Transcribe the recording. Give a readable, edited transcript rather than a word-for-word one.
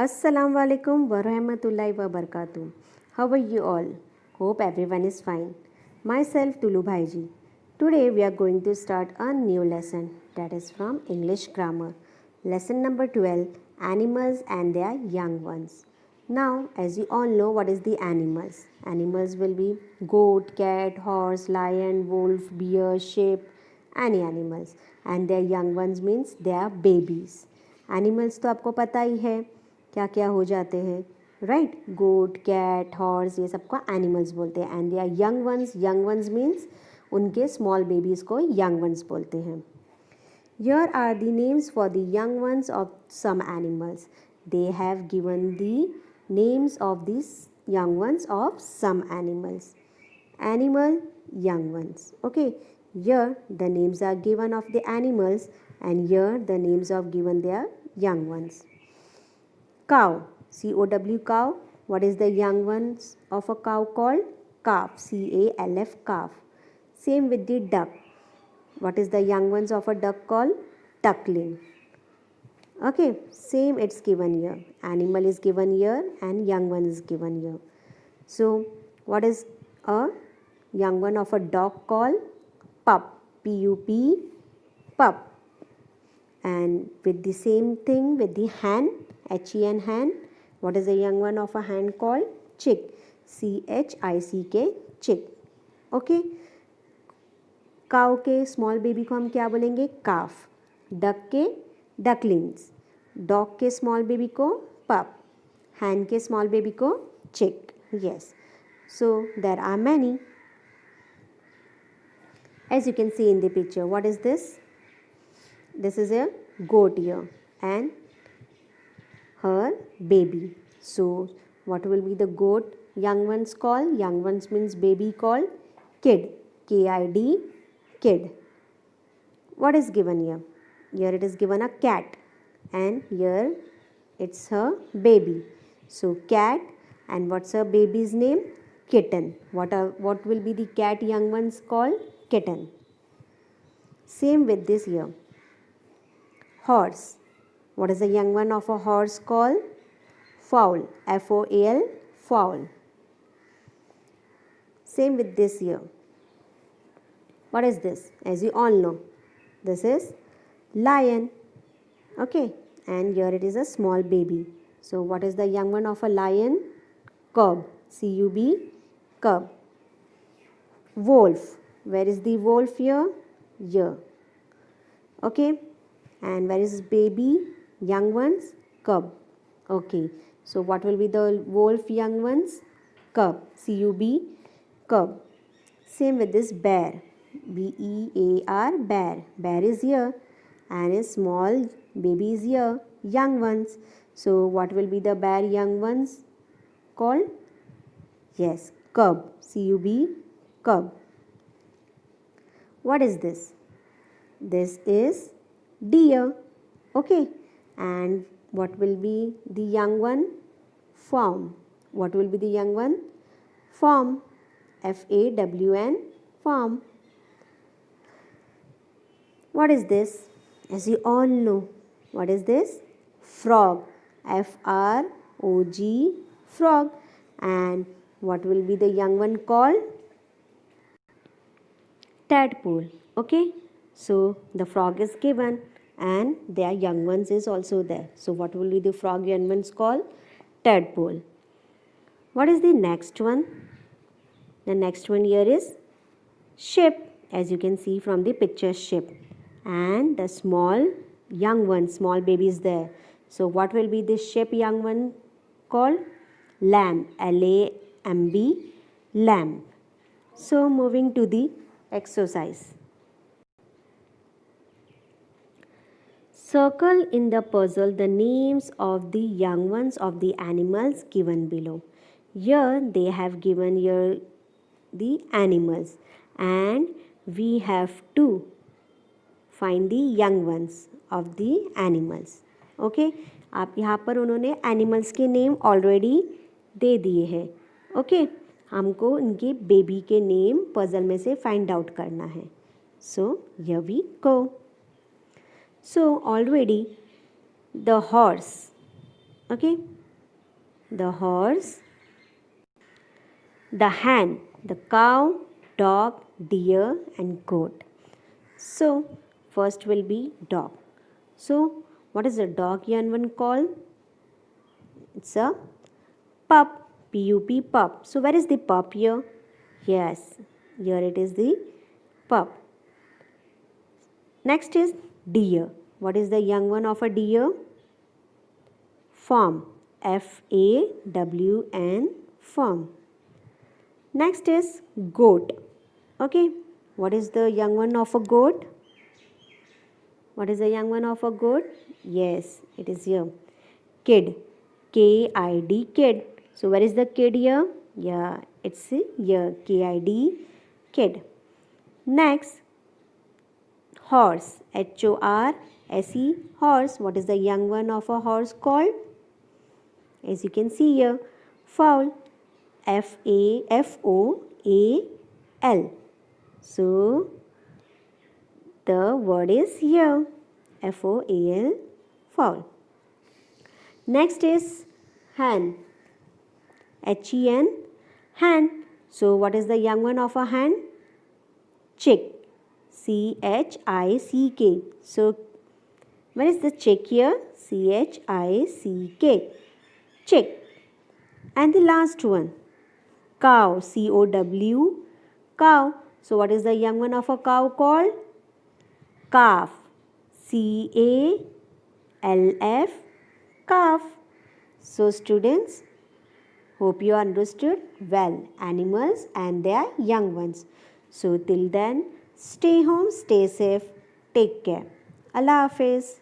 Assalamu alaikum wa rahmatullahi wa barakatuh. How are you all? Hope everyone is fine. Myself Tulu Bhaiji. Today we are going to start a new lesson that is from English grammar. Lesson number 12, animals and their young ones. Now, as you all know, what is the animals? Animals will be goat, cat, horse, lion, wolf, bear, sheep, any animals. And their young ones means they are babies. Animals तो आपको पता ही है क्या क्या हो जाते हैं, right? गोट, cat, horse, ये सबको एनिमल्स बोलते हैं. And they are young ones means उनके स्मॉल बेबीज़ को यंग वंस बोलते हैं. Here are the names for the young ones of some animals. They have given the names of these young ones of some animals. Animal, young ones. Okay, here the names are given of the animals and here the names are given their young ones. Cow, C-O-W, cow. What is the young ones of a cow called? Calf, C-A-L-F, calf. Same with the duck. What is the young ones of a duck called? Duckling. Okay, same it's given here. Animal is given here and young one is given here. So, what is a young one of a dog called? Pup, P-U-P, pup. And with the same thing with the hen, H-E-N, hen. What is the young one of a hen called? Chick, C-H-I-C-K, chick. Okay. Cow के small baby को हम क्या बोलेंगे? Calf. Duck के ducklings. Dog के small baby को pup. Hen के small baby को chick. Yes, so there are many. As you can see in the picture, what is this? This is a goat here and her baby. So what will be the goat young ones called? Young ones means baby called kid, K-I-D, kid. What is given here? Here it is given a cat and here it's her baby. So cat, and what's her baby's name? Kitten. What will be the cat young ones called? Kitten. Same with this here. Horse. What is the young one of a horse called? Fowl, F-O-A-L, fowl. Same with this here. What is this? As you all know, this is lion. Okay, and here it is a small baby. So what is the young one of a lion? Cub, C-U-B, cub. Wolf. Where is the wolf here? Here. Okay, and where is baby? Young ones? Cub. Okay, so what will be the wolf young ones? Cub, C-U-B, cub. Same with this bear, B-E-A-R, bear. Bear is here and a small baby is here, young ones. So what will be the bear young ones called? Yes, cub, C-U-B, cub. What is this? This is deer. Okay, and what will be the young one? Fawn. What will be the young one? Fawn, F-A-W-N, fawn. What is this? As you all know, what is this? Frog, F-R-O-G, frog. And what will be the young one called? Tadpole. Okay, so the frog is given and their young ones is also there. So what will be the frog young ones called? Tadpole. What is the next one? The next one here is ship, as you can see from the picture, ship. And the small young one, small baby is there. So what will be the ship young one called? Lamb, L-A-M-B, lamb. So moving to the exercise. Circle in the puzzle the names of the young ones of the animals given below. Here they have given here the animals and we have to find the young ones of the animals. Okay, आप यहाँ पर उन्होंने animals के name already दे दिए हैं. Okay, हमको इनके baby के नेम पजल में से फाइंड आउट करना है. So here we go. So already the horse, Okay, the horse, the hen, the cow, dog, deer, and goat. So, first will be dog. So, what is a dog young one called? It's a pup, P-U-P, pup. So, where is the pup here? Yes, here it is the pup. Next is deer. What is the young one of a deer? Fawn, F-A-W-N, fawn. Next is goat. Okay, what is the young one of a goat? What is the young one of a goat? Yes, it is here. Kid, K-I-D, kid. So where is the kid here? Yeah, it's here, K-I-D, kid. Next, horse, H-O-R-S-E, horse. What is the young one of a horse called? As you can see here, fowl, F-A-F-O-A-L. So the word is here, F-O-A-L, fowl. Next is hen, H-E-N, hen. So what is the young one of a hen? Chick, C-H-I-C-K. So where is the chick here? C-H-I-C-K, chick. And the last one, cow, C-O-W, cow. So what is the young one of a cow called? Calf, C-A-L-F, calf. So students, hope you understood well animals and their young ones. So till then, stay home, stay safe, take care. Allah Hafiz.